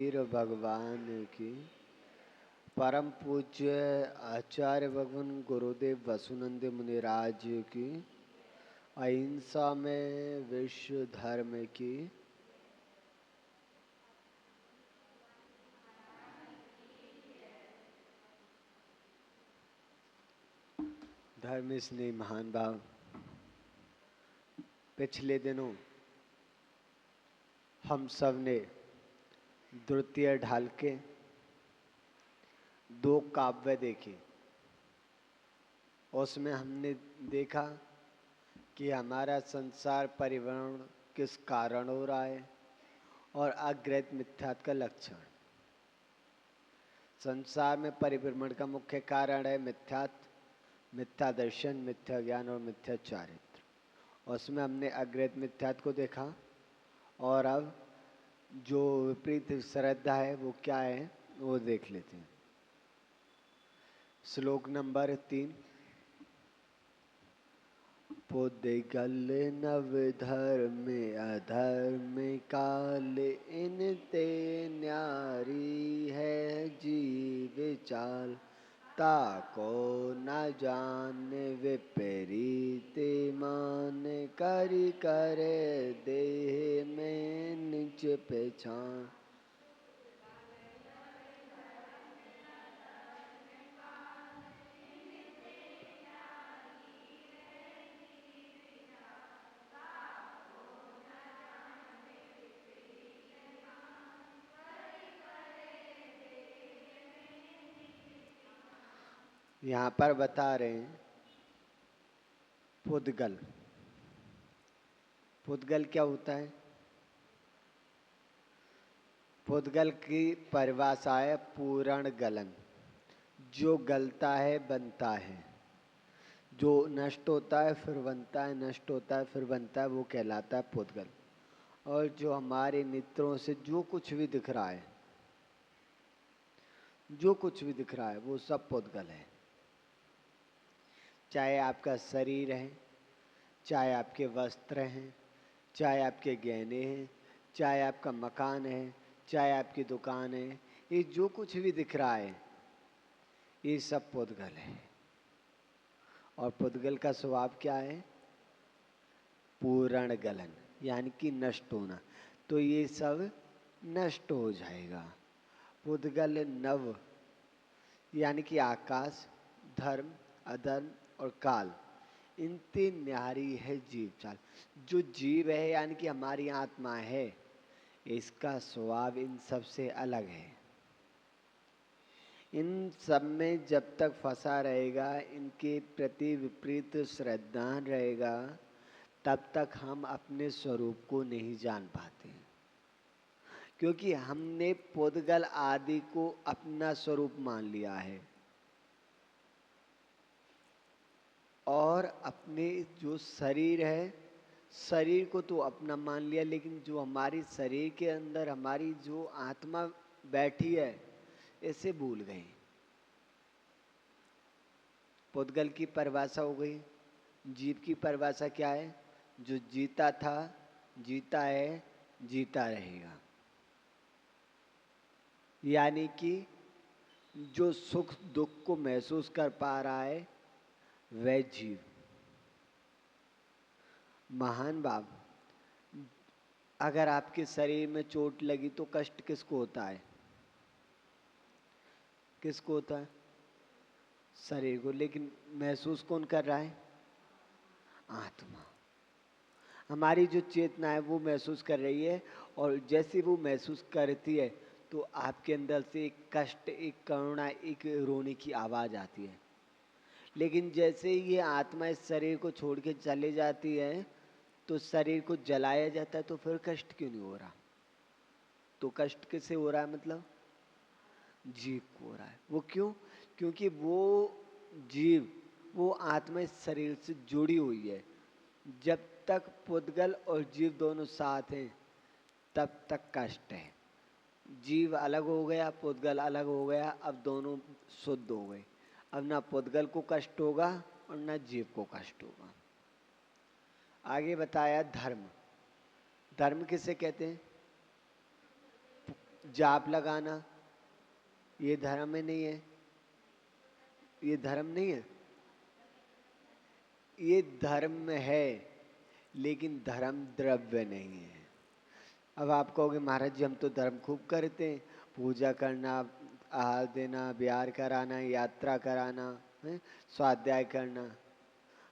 वीर भगवान की। परम पूज्य आचार्य भगवान गुरुदेव वसुनंद मुनिराज की। अहिंसा में विश्व धर्म की। धर्म स्नेह महान भाव। पिछले दिनों हम सब ने द्वितीय ढाल के 2 काव्य देखे। उसमें हमने देखा कि हमारा संसार परिवर्ण किस कारण हो रहा है और अग्रहित मिथ्यात्व का लक्षण। संसार में परिभ्रमण का मुख्य कारण है मिथ्यात्व, मिथ्या दर्शन, मिथ्या ज्ञान और मिथ्या चारित्र। उसमें हमने अग्रहित मिथ्यात्व को देखा और अब जो विपरीत श्रद्धा है वो क्या है वो देख लेते हैं। श्लोक नंबर 3। पुद्गल नव धर्म अधर्म काल इन ते न्यारी है जीव चाल ताको न जान विपरीत मान करि करे देह में निज पहचान। यहाँ पर बता रहे हैं पुद्गल। पुद्गल क्या होता है? पुद्गल की परिभाषा है पूर्ण गलन। जो गलता है बनता है, जो नष्ट होता है फिर बनता है, नष्ट होता है फिर बनता है, वो कहलाता है पुद्गल। और जो हमारे नेत्रों से जो कुछ भी दिख रहा है, जो कुछ भी दिख रहा है वो सब पुद्गल है। चाहे आपका शरीर है, चाहे आपके वस्त्र हैं, चाहे आपके गहने हैं, चाहे आपका मकान है, चाहे आपकी दुकान है, ये जो कुछ भी दिख रहा है ये सब पुद्गल है। और पुद्गल का स्वभाव क्या है? पूर्ण गलन, यानी कि नष्ट होना। तो ये सब नष्ट हो जाएगा। पुद्गल नव यानी कि आकाश, धर्म, अधर्म और काल, इन 3 न्यारी है जीव चाल। जो जीव है यानी कि हमारी आत्मा है, इसका स्वभाव इन सब से अलग है। इन सब में जब तक फंसा रहेगा, इनके प्रति विपरीत श्रद्धा रहेगा, तब तक हम अपने स्वरूप को नहीं जान पाते। क्योंकि हमने पुद्गल आदि को अपना स्वरूप मान लिया है और अपने जो शरीर है, शरीर को तो अपना मान लिया, लेकिन जो हमारी शरीर के अंदर हमारी जो आत्मा बैठी है इसे भूल गए। पुद्गल की परिभाषा हो गई। जीव की परिभाषा क्या है? जो जीता था, जीता है, जीता रहेगा। यानी कि जो सुख दुख को महसूस कर पा रहा है वह जीव। महान भाव, अगर आपके शरीर में चोट लगी तो कष्ट किसको होता है? किसको होता है? शरीर को। लेकिन महसूस कौन कर रहा है? आत्मा। हमारी जो चेतना है वो महसूस कर रही है, और जैसे वो महसूस करती है तो आपके अंदर से एक कष्ट, एक करुणा, एक रोने की आवाज आती है। लेकिन जैसे ये आत्मा इस शरीर को छोड़ के चले जाती है तो शरीर को जलाया जाता है, तो फिर कष्ट क्यों नहीं हो रहा? तो कष्ट किससे हो रहा है? मतलब जीव को हो रहा है। वो क्यों? क्योंकि वो जीव, वो आत्मा इस शरीर से जुड़ी हुई है। जब तक पुद्गल और जीव दोनों साथ हैं तब तक कष्ट है। जीव अलग हो गया, पुद्गल अलग हो गया, अब दोनों शुद्ध हो गए। अब ना पुद्गल को कष्ट होगा और ना जीव को कष्ट होगा। आगे बताया धर्म। धर्म किसे कहते हैं? जाप लगाना ये धर्म में नहीं है, ये धर्म नहीं है, ये धर्म है लेकिन धर्म द्रव्य नहीं है। अब आप कहोगे महाराज जी हम तो धर्म खूब करते हैं, पूजा करना, आहार देना, बिहार कराना, यात्रा कराना है, स्वाध्याय करना,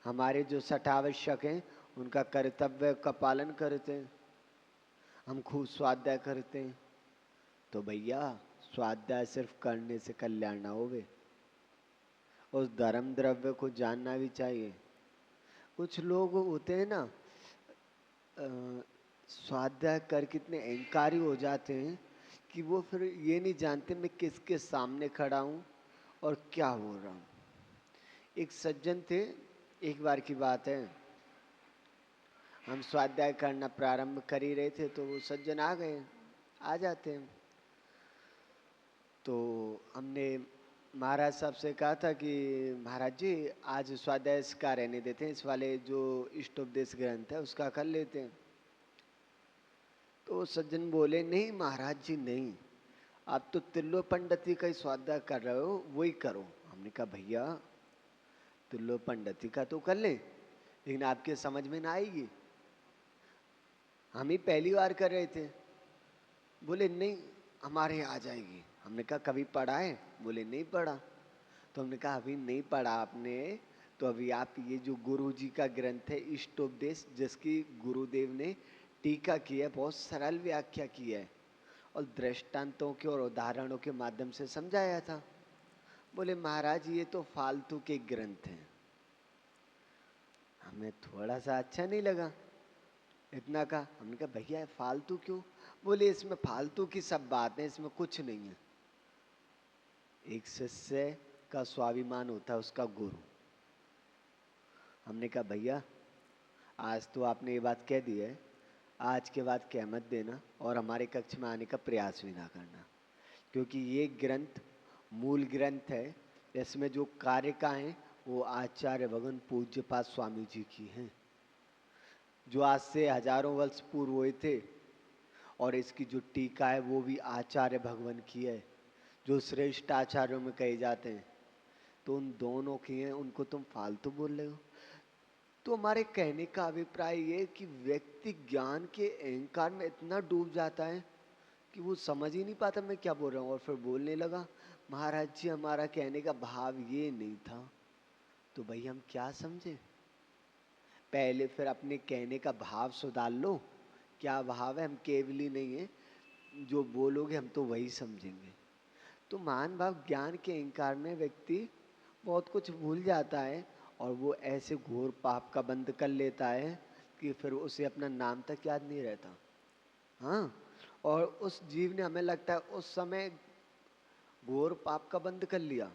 हमारे जो सठावश्यक हैं उनका कर्तव्य का पालन करते हैं, हम खूब स्वाध्याय करते हैं। तो भैया स्वाध्याय सिर्फ करने से कल्याण ना होवे, उस धर्म द्रव्य को जानना भी चाहिए। कुछ लोग होते हैं ना स्वाध्याय कर कितने अहंकारी हो जाते हैं कि वो फिर ये नहीं जानते मैं किसके सामने खड़ा हूँ और क्या हो रहा हूँ। एक सज्जन थे, एक बार की बात है, हम स्वाध्याय करना प्रारंभ कर ही रहे थे तो वो सज्जन आ गए, आ जाते हैं। तो हमने महाराज साहब से कहा था कि महाराज जी आज स्वाध्याय का रहने देते हैं, इस वाले जो इष्टोपदेश ग्रंथ है उसका कर लेते हैं। तो सज्जन बोले नहीं महाराज जी नहीं, आप तो तिल्लो पंडिती का ही स्वाध्याय कर रहे हो, वही करो। हमने कहा भैया तिल्लो पंडिती का तो कर ले लेकिन आपके समझ में ना आएगी, हम ही पहली बार कर रहे थे। बोले नहीं हमारे यहाँ आ जाएगी। हमने कहा कभी पढ़ा है? बोले नहीं पढ़ा। तो हमने कहा अभी नहीं पढ़ा आपने तो अभी आप ये जो गुरु जी का ग्रंथ है इष्टोपदेश, जिसकी गुरुदेव ने टीका की है, बहुत सरल व्याख्या की है और दृष्टांतों के और उदाहरणों के माध्यम से समझाया था। बोले महाराज ये तो फालतू के ग्रंथ हैं। हमें थोड़ा सा अच्छा नहीं लगा, इतना कहा। हमने कहा भैया फालतू क्यों? बोले इसमें फालतू की सब बातें, इसमें कुछ नहीं है। एक शिष्य का स्वाभिमान होता है उसका गुरु। हमने कहा भैया आज तो आपने ये बात कह दी है, आज के बाद कह मत देना और हमारे कक्ष में आने का प्रयास भी ना करना, क्योंकि ये ग्रंथ मूल ग्रंथ है। इसमें जो कारिकाएं वो आचार्य भगवान पूज्यपाद स्वामी जी की हैं, जो आज से हजारों वर्ष पूर्व हुए थे। और इसकी जो टीका है वो भी आचार्य भगवान की है, जो श्रेष्ठ आचार्यों में कहे जाते हैं। तो उन दोनों की हैं, उनको तुम फालतू बोल रहे हो। तो हमारे कहने का अभिप्राय ये कि व्यक्ति ज्ञान के अहंकार में इतना डूब जाता है कि वो समझ ही नहीं पाता मैं क्या बोल रहा हूँ, और फिर बोलने लगा महाराज जी हमारा कहने का भाव ये नहीं था। तो भाई हम क्या समझे? पहले फिर अपने कहने का भाव सुधार लो, क्या भाव है, हम केवली नहीं है, जो बोलोगे हम तो वही समझेंगे। तो मान भाव ज्ञान के अहंकार में व्यक्ति बहुत कुछ भूल जाता है और वो ऐसे घोर पाप का बंद कर लेता है कि फिर उसे अपना नाम तक याद नहीं रहता। हाँ, और उस जीव ने हमें लगता है उस समय घोर पाप का बंद कर लिया,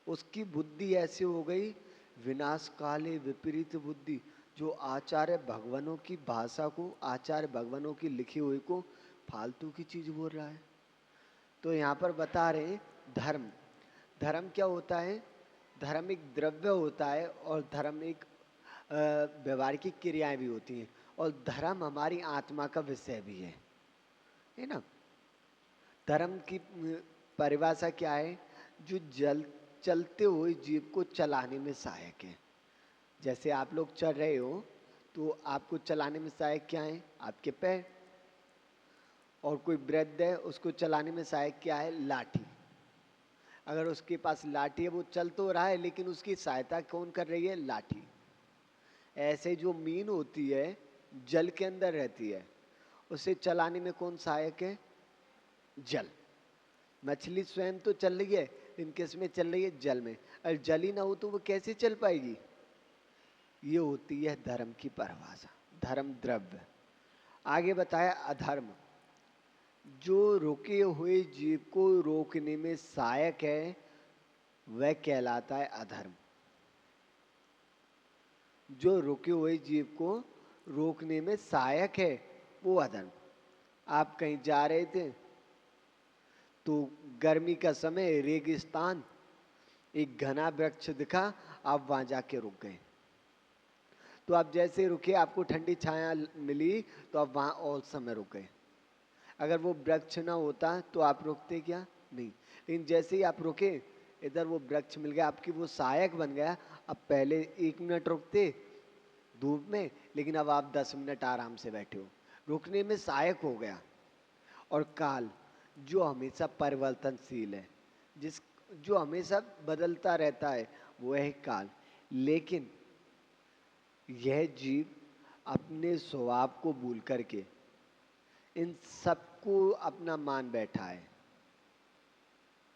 उसकी बुद्धि ऐसी हो गई विनाश काले विपरीत बुद्धि, जो आचार्य भगवानों की भाषा को, आचार्य भगवानों की लिखी हुई को फालतू की चीज बोल रहा है। तो यहाँ पर बता रहे हैं धर्म, धर्म क्या होता है? धर्म एक द्रव्य होता है और धर्म एक व्यवहारिक क्रियाएं भी होती हैं, और धर्म हमारी आत्मा का विषय भी है ना। धर्म की परिभाषा क्या है? जो चलते हुए जीव को चलाने में सहायक है। जैसे आप लोग चल रहे हो तो आपको चलाने में सहायक क्या है? आपके पैर। और कोई वृद्ध है उसको चलाने में सहायक क्या है? लाठी। अगर उसके पास लाठी है वो चल तो रहा है लेकिन उसकी सहायता कौन कर रही है? लाठी। ऐसे जो मीन होती है जल के अंदर रहती है, उसे चलाने में कौन सहायक है? जल। मछली स्वयं तो चल रही है लेकिन किस में चल रही है? जल में। अगर जल ही ना हो तो वो कैसे चल पाएगी? ये होती है धर्म की परिभाषा, धर्म द्रव्य। आगे बताया अधर्म, जो रुके हुए जीव को रोकने में सहायक है वह कहलाता है अधर्म। जो रुके हुए जीव को रोकने में सहायक है वो अधर्म। आप कहीं जा रहे थे तो गर्मी का समय, रेगिस्तान, एक घना वृक्ष दिखा, आप वहां जाके रुक गए। तो आप जैसे रुके आपको ठंडी छाया मिली तो आप वहां और समय रुक गए। अगर वो वृक्ष ना होता तो आप रुकते क्या? नहीं। लेकिन जैसे ही आप रुके, इधर वो वृक्ष मिल गया, आपकी वो सहायक बन गया। अब पहले 1 मिनट रुकते धूप में, लेकिन अब आप 10 मिनट आराम से बैठे हो, रुकने में सहायक हो गया। और काल जो हमेशा परिवर्तनशील है, जिस जो हमेशा बदलता रहता है, वो है काल। लेकिन यह जीव अपने स्वभाव को भूल करके इन सबको अपना मान बैठा है।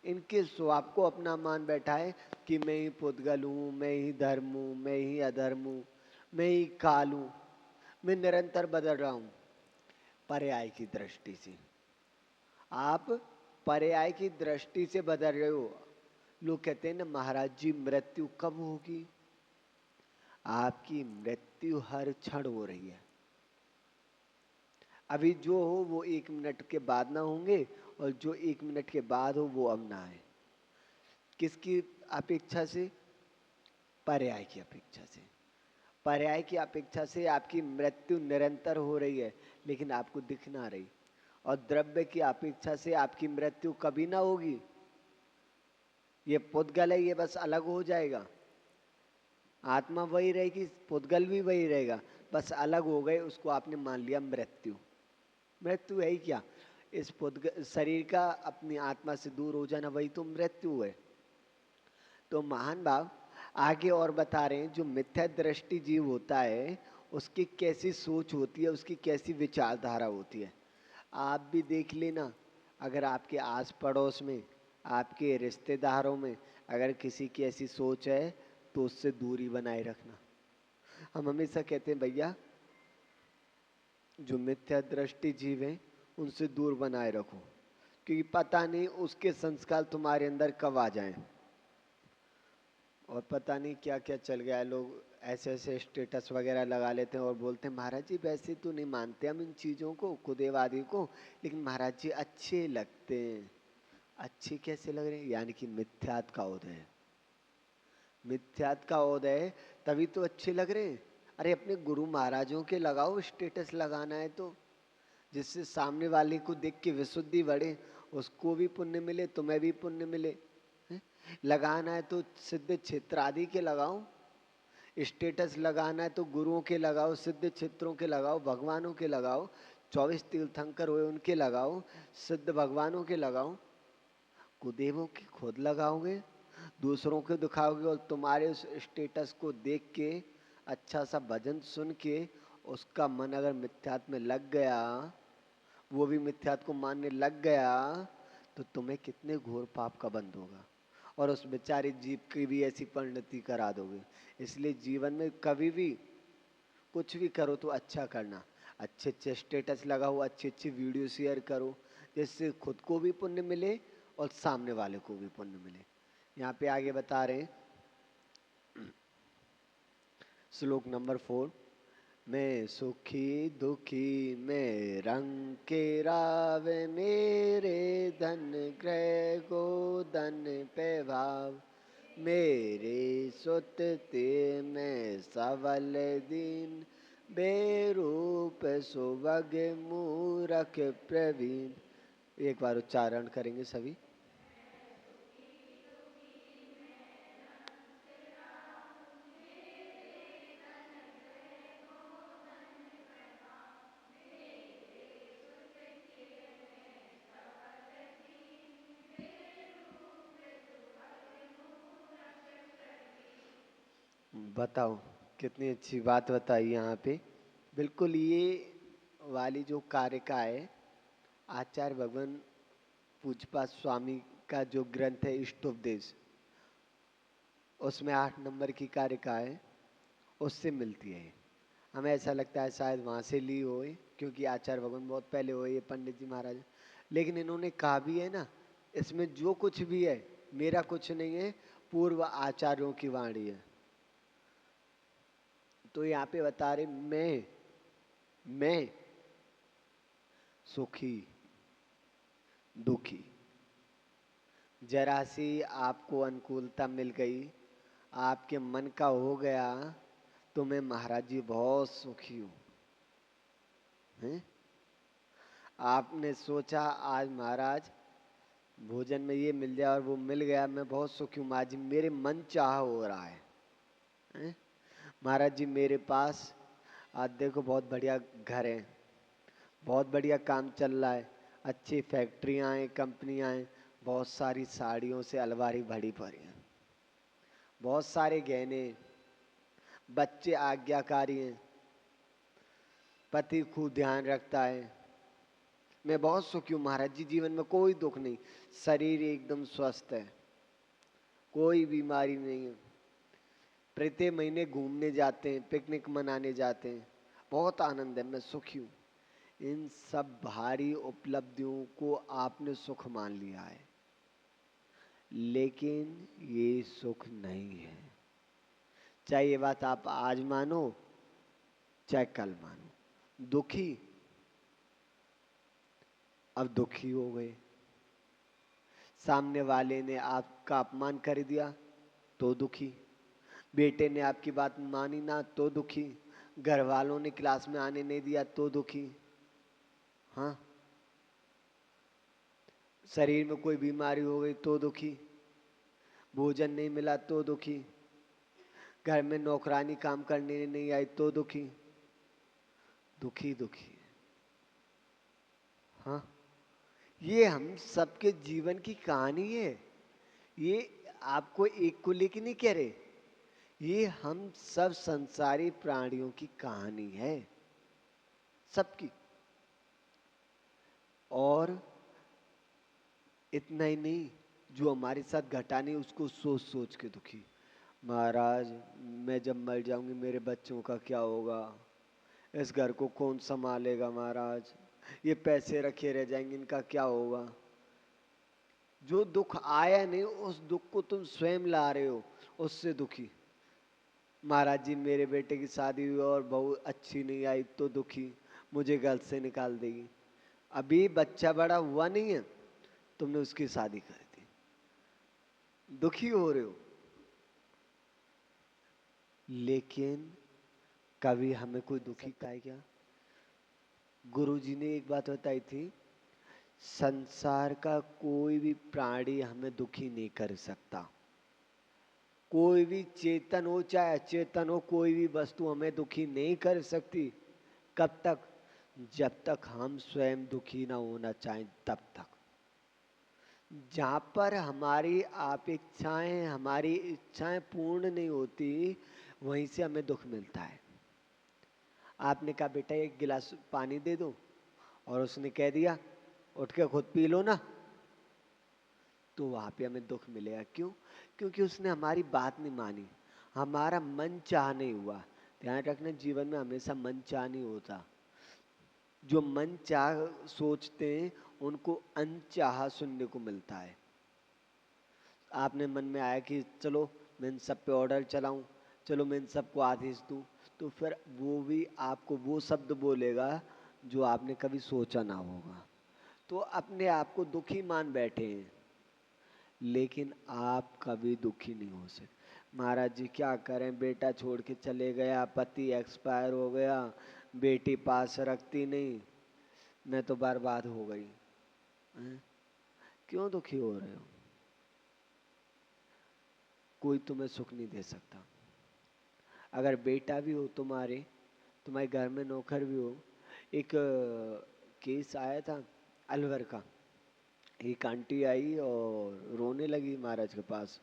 इनके स्वभाव को अपना मान बैठा है कि मैं ही पुद्गल हूँ, मैं ही धर्म हूँ, मैं ही अधर्म हूँ, मैं ही काल हूँ, मैं निरंतर बदल रहा हूँ। पर्याय की दृष्टि से आप पर्याय की दृष्टि से बदल रहे हो। लोग कहते हैं ना, महाराज जी मृत्यु कब होगी? आपकी मृत्यु हर क्षण हो रही है। अभी जो हो वो 1 मिनट के बाद ना होंगे, और जो 1 मिनट के बाद हो वो अब ना है। किसकी अपेक्षा से? पर्याय की अपेक्षा से। पर्याय की अपेक्षा से आपकी मृत्यु निरंतर हो रही है, लेकिन आपको दिख ना रही। और द्रव्य की अपेक्षा से आपकी मृत्यु कभी ना होगी। ये पुद्गल है, ये बस अलग हो जाएगा। आत्मा वही रहेगी, पुद्गल भी वही रहेगा, बस अलग हो गए। उसको आपने मान लिया मृत्यु। मृत्यु है ही क्या? इस पुद्गल शरीर का अपनी आत्मा से दूर हो जाना, वही तो मृत्यु है। तो महान भाव आगे और बता रहे हैं, जो मिथ्या दृष्टि जीव होता है उसकी कैसी सोच होती है, उसकी कैसी विचारधारा होती है। आप भी देख लेना, अगर आपके आस पड़ोस में, आपके रिश्तेदारों में अगर किसी की ऐसी सोच है तो उससे दूरी बनाए रखना। हम हमेशा कहते हैं भैया, जो मिथ्या दृष्टि जीव हैं उनसे दूर बनाए रखो, क्योंकि पता नहीं उसके संस्कार तुम्हारे अंदर कब आ जाएं। और पता नहीं क्या क्या चल गया है। लोग ऐसे ऐसे स्टेटस वगैरह लगा लेते हैं और बोलते हैं महाराज जी वैसे तो नहीं मानते हम इन चीज़ों को, खुदेवादी को, लेकिन महाराज जी अच्छे लगते हैं। अच्छे कैसे लग रहे हैं? यानी कि मिथ्यात का उदय है। मिथ्यात का उदय है, तभी तो अच्छे लग रहे हैं। अरे अपने गुरु महाराजों के लगाओ, स्टेटस लगाना है तो, जिससे सामने वाले को देख के विशुद्धि बढ़े, उसको भी पुण्य मिले, तुम्हें भी पुण्य मिले। हैं? लगाना है तो सिद्ध क्षेत्र आदि के लगाओ। स्टेटस लगाना है तो गुरुओं के लगाओ, सिद्ध क्षेत्रों के लगाओ, भगवानों के लगाओ। 24 तीर्थंकर हुए उनके लगाओ, सिद्ध भगवानों के लगाओ। कुदेवों की खुद लगाओगे, दूसरों को दिखाओगे, और तुम्हारे उस स्टेटस को देख के, अच्छा सा भजन सुन के उसका मन अगर मिथ्यात्व में लग गया, वो भी मिथ्यात्व को मानने लग गया, तो तुम्हें कितने घोर पाप का बंध होगा, और उस बेचारे जीव की भी ऐसी परिणति करा दोगे। इसलिए जीवन में कभी भी कुछ भी करो तो अच्छा करना। अच्छे अच्छे स्टेटस लगाओ, अच्छी अच्छी वीडियो शेयर करो, जिससे खुद को भी पुण्य मिले और सामने वाले को भी पुण्य मिले। यहाँ पे आगे बता रहे हैं, श्लोक नंबर 4, मैं सुखी दुखी मैं रंग के रावे, मेरे धन ग्रह गोधन पे भाव, मेरे सुत ते मैं सबल दीन, बेरूप सुभग मूरख प्रवीण। एक बार उच्चारण करेंगे सभी। बताओ, कितनी अच्छी बात बताई यहाँ पे। बिल्कुल ये वाली जो कारिका है, आचार्य भगवान पूजपा स्वामी का जो ग्रंथ है इष्टोपदेश, उसमें 8 नंबर की कारिका है, उससे मिलती है। हमें ऐसा लगता है शायद वहाँ से ली हो, क्योंकि आचार्य भगवान बहुत पहले हुए ये पंडित जी महाराज। लेकिन इन्होंने कहा भी है ना, इसमें जो कुछ भी है मेरा कुछ नहीं है, पूर्व आचार्यों की वाणी है। तो यहाँ पे बता रहे, मैं सुखी दुखी, जरा सी आपको अनुकूलता मिल गई, आपके मन का हो गया, तो मैं महाराज जी बहुत सुखी हूँ। हैं? आपने सोचा आज महाराज भोजन में ये मिल जाए और वो मिल गया, मैं बहुत सुखी हूँ महाराज जी, मेरे मन चाह हो रहा है। हैं? महाराज जी मेरे पास आज देखो बहुत बढ़िया घर है, बहुत बढ़िया काम चल रहा है, अच्छी फैक्ट्रियां हैं, कंपनियां हैं, बहुत सारी साड़ियों से अलमारी भरी पड़ी हैं, बहुत सारे गहने, बच्चे आज्ञाकारी हैं, पति खूब ध्यान रखता है। मैं बहुत सुखी हूँ महाराज जी, जीवन में कोई दुख नहीं, शरीर एकदम स्वस्थ है, कोई बीमारी नहीं है। प्रत्येक महीने घूमने जाते हैं, पिकनिक मनाने जाते हैं, बहुत आनंद है, मैं सुखी हूँ। इन सब भारी उपलब्धियों को आपने सुख मान लिया है, लेकिन ये सुख नहीं है। चाहे ये बात आप आज मानो चाहे कल मानो। दुखी, अब दुखी हो गए, सामने वाले ने आपका अपमान कर दिया तो दुखी, बेटे ने आपकी बात मानी ना तो दुखी, घर वालों ने क्लास में आने नहीं दिया तो दुखी, हाँ, शरीर में कोई बीमारी हो गई तो दुखी, भोजन नहीं मिला तो दुखी, घर में नौकरानी काम करने नहीं आई तो दुखी, दुखी दुखी, हाँ। ये हम सबके जीवन की कहानी है। ये आपको एक को लेके नहीं कह रहे, ये हम सब संसारी प्राणियों की कहानी है, सबकी। और इतना ही नहीं, जो हमारे साथ घटा नहीं उसको सोच सोच के दुखी, महाराज मैं जब मर जाऊंगी मेरे बच्चों का क्या होगा, इस घर को कौन संभालेगा महाराज, ये पैसे रखे रह जाएंगे इनका क्या होगा। जो दुख आया नहीं उस दुख को तुम स्वयं ला रहे हो, उससे दुखी। महाराज जी मेरे बेटे की शादी हुई और बहू अच्छी नहीं आई तो दुखी, मुझे घर से निकाल देगी। अभी बच्चा बड़ा हुआ नहीं है, तुमने उसकी शादी कर दी, दुखी हो रहे हो। लेकिन कभी हमें कोई दुखी का है क्या? गुरुजी ने एक बात बताई थी, संसार का कोई भी प्राणी हमें दुखी नहीं कर सकता, कोई भी चेतन हो चाहे अचेतन हो, कोई भी वस्तु हमें दुखी नहीं कर सकती। कब तक? जब तक हम स्वयं दुखी ना होना चाहें तब तक। जहाँ पर हमारी अपेक्षाएं, हमारी इच्छाएं पूर्ण नहीं होती, वहीं से हमें दुख मिलता है। आपने कहा बेटा एक गिलास पानी दे दो, और उसने कह दिया उठ के खुद पी लो ना, तो वहां पे हमें दुख मिलेगा। क्यों? क्योंकि उसने हमारी बात नहीं मानी, हमारा मन चाह नहीं हुआ। ध्यान रखना जीवन में हमेशा मन चाह नहीं होता, जो मन चाह सोचते हैं उनको अनचाहा सुनने को मिलता है। आपने मन में आया कि चलो मैं इन सब पे ऑर्डर चलाऊं, चलो मैं इन सबको आदेश दूं, तो फिर वो भी आपको वो शब्द बोलेगा जो आपने कभी सोचा ना होगा, तो अपने आप को दुखी मान बैठे हैं। लेकिन आप कभी दुखी नहीं हो सकते। महाराज जी क्या करें, बेटा छोड़ के चले गया, पति एक्सपायर हो गया, बेटी पास रखती नहीं, मैं तो बर्बाद हो गई। हैं? क्यों दुखी हो रहे हो? कोई तुम्हें सुख नहीं दे सकता। अगर बेटा भी हो तुम्हारे, तुम्हारे घर में नौकर भी हो, एक केस आया था अलवर का, एक आंटी आई और रोने लगी महाराज के पास,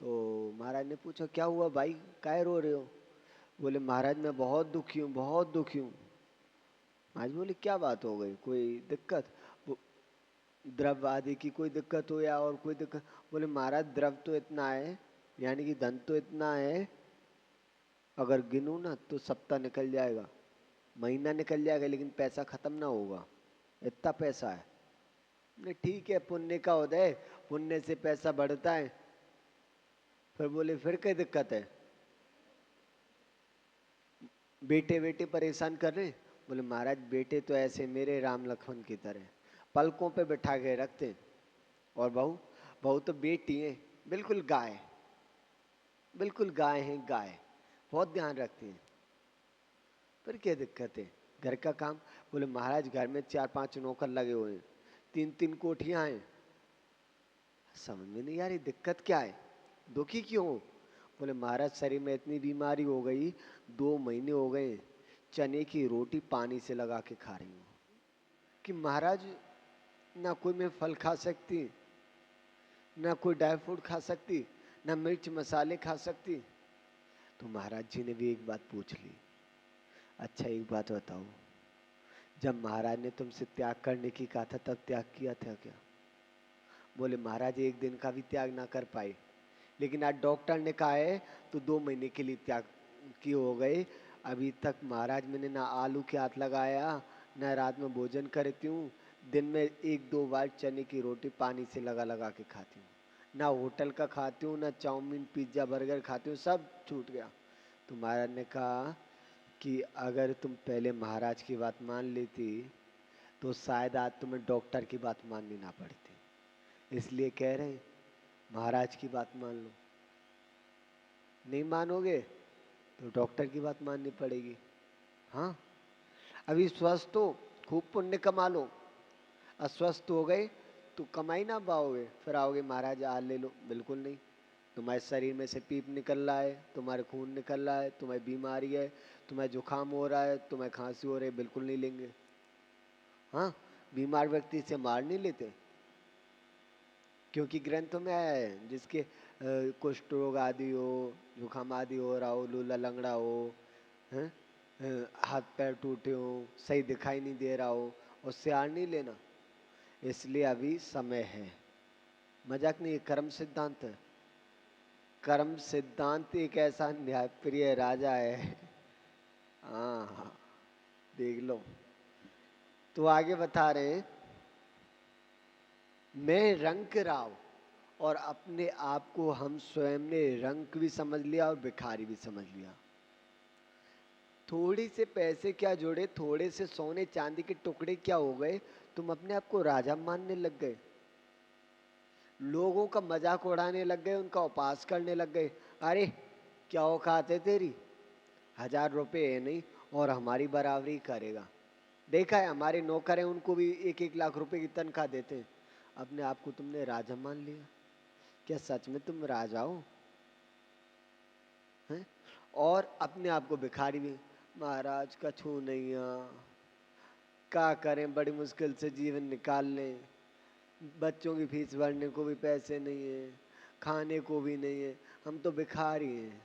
तो महाराज ने पूछा क्या हुआ भाई, काहे रो रहे हो? बोले महाराज मैं बहुत दुखी हूँ, बहुत दुखी हूँ। महाराज बोले क्या बात हो गई, कोई दिक्कत? द्रव्य आदि की कोई दिक्कत हो या और कोई दिक्कत? बोले महाराज द्रव्य तो इतना है, यानी कि धन तो इतना है, अगर गिनूं ना तो सप्ताह निकल जाएगा, महीना निकल जाएगा, लेकिन पैसा खत्म ना होगा, इतना पैसा है। बोले ठीक है पुण्य का उदय, पुण्य से पैसा बढ़ता है। फिर बोले फिर क्या दिक्कत है, बेटे बेटे परेशान कर रहे? बोले महाराज बेटे तो ऐसे मेरे राम लक्ष्मण की तरह पलकों पे बिठा के रखते हैं, और बहू, बहू तो बेटी है, बिल्कुल गाय, बिल्कुल गाय है, गाय बहुत ध्यान रखती हैं। फिर क्या दिक्कत है? घर का काम? बोले महाराज घर में 4-5 नौकर लगे हुए हैं, 3-3 कोठियां हैं। समझ में नहीं आ रही दिक्कत क्या है, दुखी क्यों हो? बोले महाराज शरीर में इतनी बीमारी हो गई, 2 महीने हो गए चने की रोटी पानी से लगा के खा रही हूँ। कि महाराज ना कोई मैं फल खा सकती, ना कोई ड्राई फ्रूट खा सकती, ना मिर्च मसाले खा सकती। तो महाराज जी ने भी एक बात पूछ ली, अच्छा एक बात बताओ, जब महाराज ने तुमसे त्याग करने की कहा था तब त्याग किया था क्या? बोले महाराज एक दिन का भी त्याग ना कर पाए, लेकिन आज डॉक्टर ने कहा है तो 2 महीने के लिए त्याग की हो गए। अभी तक महाराज मैंने ना आलू के हाथ लगाया, ना रात में भोजन करती हूँ, दिन में 1-2 बार चने की रोटी पानी से लगा लगा के खाती हूँ, ना होटल का खाती हूँ, ना चाउमीन पिज्ज़ा बर्गर खाती हूँ, सब छूट गया। तो महाराज ने कहा कि अगर तुम पहले महाराज की बात मान लेती तो शायद आज तुम्हें डॉक्टर की बात माननी ना पड़ती। इसलिए कह रहे हैं महाराज की बात मान लो, नहीं मानोगे तो डॉक्टर की बात माननी पड़ेगी। हाँ, अभी स्वस्थ हो खूब पुण्य कमा लो, अस्वस्थ हो गए तो कमाई ना पाओगे, फिर आओगे महाराज आ ले लो, बिल्कुल नहीं। तुम्हारे शरीर में से पीप निकल रहा है, तुम्हारे खून निकल रहा है, तुम्हें बीमारी है, तुम्हें जुकाम हो रहा है, तुम्हें खांसी हो रही है, बिल्कुल नहीं लेंगे। हाँ, बीमार व्यक्ति से मार नहीं लेते, क्योंकि ग्रंथों में आया है जिसके कुष्ठ रोग आदि हो, जुकाम आदि हो रहा हो, लूला लंगड़ा हो, हैं, हाथ पैर टूटे हो, सही दिखाई नहीं दे रहा हो, उससे आड़ नहीं लेना। इसलिए अभी समय है, मजाक नहीं, कर्म सिद्धांत है। कर्म सिद्धांत एक ऐसा न्यायप्रिय राजा है। हाँ हाँ, देख लो। तो आगे बता रहे हैं, मैं रंक राव, और अपने आप को हम स्वयं ने रंक भी समझ लिया और भिखारी भी समझ लिया। थोड़ी से पैसे क्या जोड़े, थोड़े से सोने चांदी के टुकड़े क्या हो गए, तुम अपने आप को राजा मानने लग गए, लोगों का मजाक उड़ाने लग गए, उनका उपास करने लग गए। अरे क्या औकात है तेरी, 1000 रुपये है नहीं और हमारी बराबरी करेगा। देखा है हमारे नौकर हैं, उनको भी 1-1 लाख रुपए की तनख्वाह देते हैं। अपने आप को तुमने राजा मान लिया, क्या सच में तुम राजा हो? हैं? और अपने आप को भिखारी भी, महाराज का छू नहीं क्या करें, बड़ी मुश्किल से जीवन निकाल लें, बच्चों की फीस भरने को भी पैसे नहीं है, खाने को भी नहीं है, हम तो भिखारी हैं।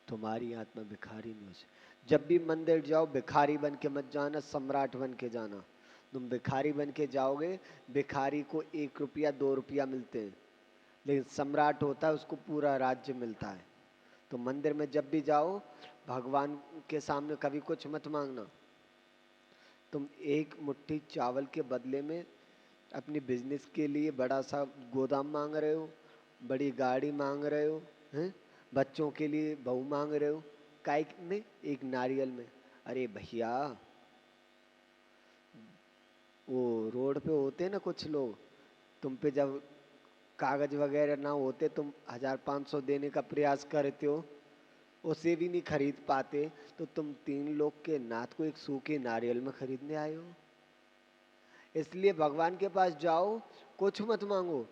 तुम्हारी आत्मा भिखारी नहीं हो सकती। जब भी मंदिर जाओ भिखारी बन के मत जाना, सम्राट बन के जाना। तुम भिखारी बन के जाओगे, भिखारी को 1 रुपया 2 रुपया मिलते हैं, लेकिन सम्राट होता है उसको पूरा राज्य मिलता है। तो मंदिर में जब भी जाओ भगवान के सामने कभी कुछ मत मांगना। तुम एक मुट्ठी चावल के बदले में अपनी बिजनेस के लिए बड़ा सा गोदाम मांग रहे हो, बड़ी गाड़ी मांग रहे हो, हैं? बच्चों के लिए बहू मांग रहे हो, काय में? एक नारियल में। अरे भैया, वो रोड पे होते ना कुछ लोग, तुम पे जब कागज वगैरह ना होते, तुम 1000-500 देने का प्रयास करते हो, उसे भी नहीं खरीद पाते, तो तुम 3 लोग के नाथ को एक सूखे नारियल में खरीदने आए हो। इसलिए भगवान के पास जाओ, कुछ मत मांगो,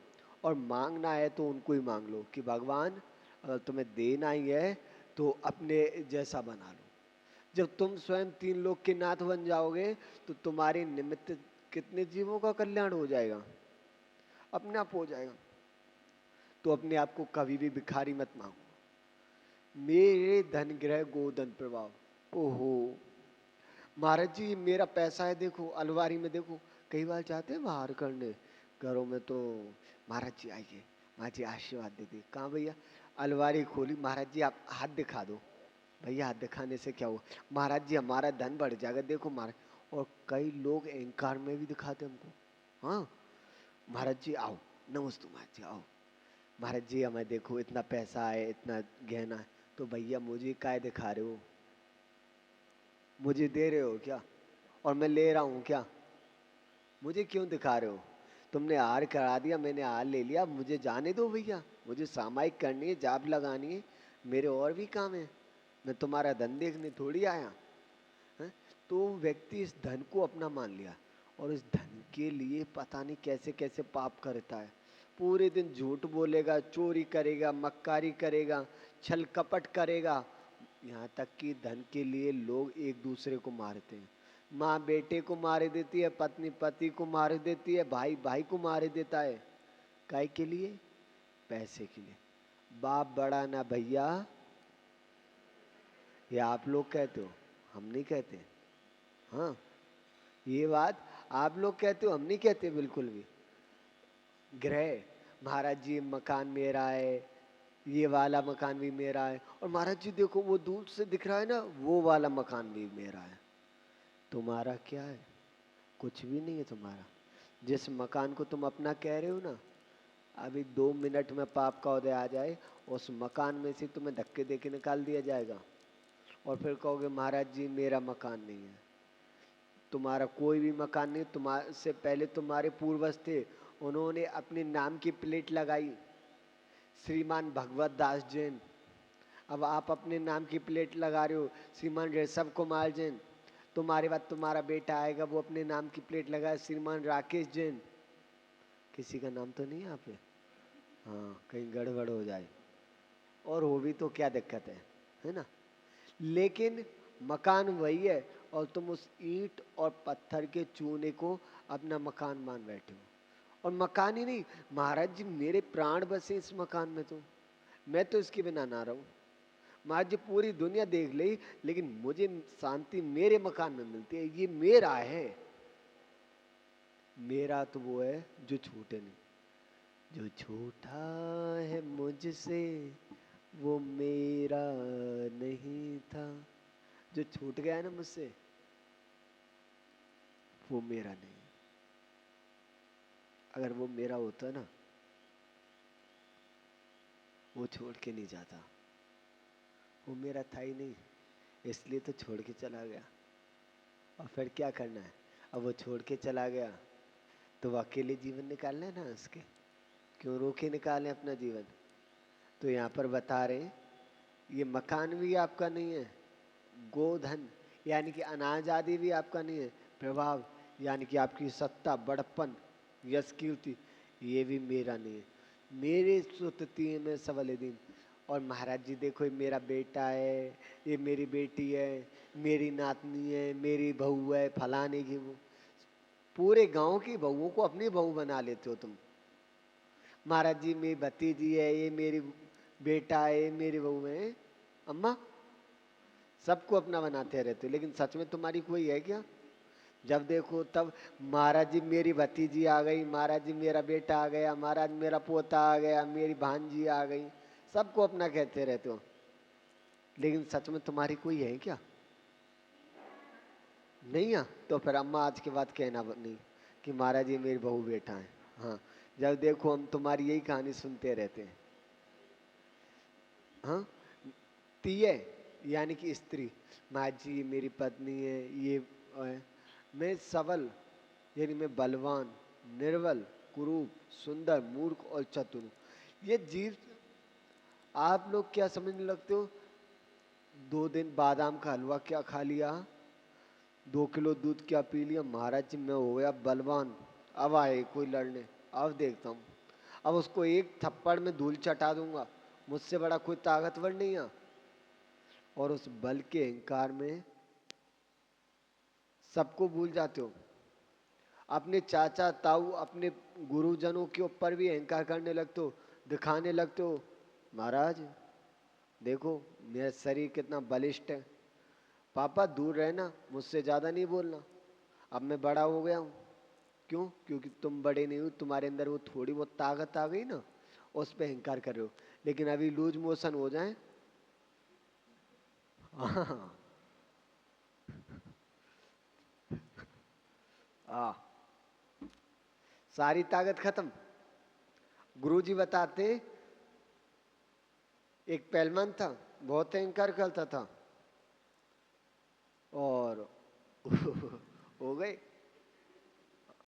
और मांगना है तो उनको ही मांग लो कि भगवान अगर तुम्हें देना ही है तो अपने जैसा बना लो। जब तुम स्वयं 3 लोग के नाथ बन जाओगे तो तुम्हारे निमित्त कितने जीवों का कल्याण हो जाएगा, अपने आप हो जाएगा। तो अपने आप को कभी भी भिखारी मत मांगो। मेरे धन ग्रह गोधन प्रभाव। ओहो महाराज जी मेरा पैसा है, देखो अलमारी में देखो। कई बार जाते हैं बाहर करने घरों में, तो महाराज जी आइए, महाराज जी आशीर्वाद दे दी। कहाँ भैया? अलमारी खोली, महाराज जी आप हाथ दिखा दो। भैया हाथ दिखाने से क्या हुआ? महाराज जी हमारा धन बढ़ जाएगा, देखो महाराज। और कई लोग अहंकार में भी दिखाते हमको। हाँ महाराज जी आओ, नमस्ते महाराज जी आओ, महाराज जी हमें देखो इतना पैसा है, इतना गहना है। तो भैया मुझे काय दिखा रहे हो? मुझे दे रहे हो क्या? और मैं ले रहा हूँ क्या? मुझे क्यों दिखा रहे हो? तुमने हार करा दिया, मैंने हार ले लिया, मुझे जाने दो भैया, मुझे सामायिक करनी है, जाब लगानी है, मेरे और भी काम है, मैं तुम्हारा धन देखने थोड़ी आया। हैं? तो व्यक्ति इस धन को अपना मान लिया और इस धन के लिए पता नहीं कैसे कैसे पाप करता है। पूरे दिन झूठ बोलेगा, चोरी करेगा, मक्कारी करेगा, छल कपट करेगा। यहाँ तक कि धन के लिए लोग एक दूसरे को मारते हैं। माँ बेटे को मार देती है, पत्नी पति को मार देती है, भाई भाई को मार देता है। काय के लिए? पैसे के लिए। बाप बड़ा ना भैया, ये आप लोग कहते हो, हम नहीं कहते। हाँ, ये बात आप लोग कहते हो, हम नहीं कहते बिल्कुल भी। ग्रह, महाराज जी मकान मेरा है, ये वाला मकान भी मेरा है, और महाराज जी देखो वो दूर से दिख रहा है ना, वो वाला मकान भी मेरा है। तुम्हारा क्या है? कुछ भी नहीं है तुम्हारा। जिस मकान को तुम अपना कह रहे हो ना, अभी 2 मिनट में पाप का उदय आ जाए, उस मकान में से तुम्हें धक्के दे के निकाल दिया जाएगा और फिर कहोगे महाराज जी मेरा मकान नहीं है। तुम्हारा कोई भी मकान नहीं। तुम्हारे से पहले तुम्हारे पूर्वज थे, उन्होंने अपने नाम की प्लेट लगाई, श्रीमान भगवत दास जैन। अब आप अपने नाम की प्लेट लगा रहे हो, श्रीमान ऋषभ कुमार जैन। तुम्हारे बाद तुम्हारा बेटा आएगा, वो अपने नाम की प्लेट लगाए, श्रीमान राकेश जैन। किसी का नाम तो नहीं है यहाँ पे? हाँ, कहीं गड़बड़ हो जाए, और हो भी तो क्या दिक्कत है ना? लेकिन मकान वही है, और तुम उस ईंट और पत्थर के चूने को अपना मकान मान बैठे हो। और मकान ही नहीं, महाराज जी मेरे प्राण बसे इस मकान में, तो मैं तो इसके बिना ना रहूं। महाराज जी पूरी दुनिया देख ली, लेकिन मुझे शांति मेरे मकान में मिलती है, ये मेरा है। मेरा तो वो है जो छूटे नहीं। जो छूटा है मुझसे वो मेरा नहीं था। जो छूट गया है ना मुझसे, वो मेरा नहीं। अगर वो मेरा होता ना, वो छोड़ के नहीं जाता। वो मेरा था ही नहीं, इसलिए तो छोड़ के चला गया। और फिर क्या करना है? अब वो छोड़ के चला गया तो वो अकेले जीवन निकालना है ना उसके। क्यों रोके निकालें अपना जीवन? तो यहाँ पर बता रहे, ये मकान भी आपका नहीं है, गोधन यानी कि अनाज आदि भी आपका नहीं है, प्रभाव यानी कि आपकी सत्ता, बड़प्पन, यश, कीर्ति, ये भी मेरा नहीं है। मेरे सुतती में सबले दिन। और महाराज जी देखो, ये मेरा बेटा है, ये मेरी बेटी है, मेरी नातनी है, मेरी बहू है, फलाने की। वो पूरे गांव की बहुओं को अपनी बहू बना लेते हो तुम। महाराज जी मेरी भतीजी है, ये मेरी बेटा है, ये मेरी बहू है। अम्मा, सबको अपना बनाते रहते हो, लेकिन सच में तुम्हारी कोई है क्या? जब देखो तब महाराज जी मेरी भतीजी आ गई, महाराज जी मेरा बेटा आ गया, महाराज मेरा पोता आ गया, मेरी भांजी आ गई, सबको अपना कहते रहते हो, लेकिन सच में तुम्हारी कोई है क्या? नहीं है। तो फिर अम्मा आज के बाद कहना नहीं कि महाराज ये मेरी बहू बेटा है। हाँ, जब देखो हम तुम्हारी यही कहानी सुनते रहते हैं। हाँ, तीय यानी कि स्त्री, महाराज जी ये मेरी पत्नी है, ये है। मैं सबल यानी मैं बलवान, निर्बल, कुरूप, सुंदर, मूर्ख और चतुर हूँ। ये जीव आप लोग क्या समझने लगते हो? 2 दिन बादाम का हलवा क्या खा लिया, 2 किलो दूध क्या पी लिया, महाराज जी मैं हो गया बलवान। अब आए कोई लड़ने, अब देखता हूँ, अब उसको एक थप्पड़ में धूल चटा दूंगा, मुझसे बड़ा कोई ताकतवर नहीं है। और उस बल के अहंकार में सबको भूल जाते हो। अपने चाचा ताऊ, अपने गुरुजनों के ऊपर भी अहंकार करने लगते हो, दिखाने लगते हो, महाराज देखो मेरा शरीर कितना बलिष्ठ है। पापा दूर रहना, मुझसे ज्यादा नहीं बोलना, अब मैं बड़ा हो गया हूँ। क्यों? क्योंकि तुम बड़े नहीं हो, तुम्हारे अंदर वो थोड़ी बहुत ताकत आ गई ना, उस पर अहंकार कर रहे हो। लेकिन अभी लूज मोशन हो जाए, हाँ, आ, सारी ताकत खत्म। गुरुजी बताते, एक पहलवान था, बहुत अहंकार करता था, और हो गए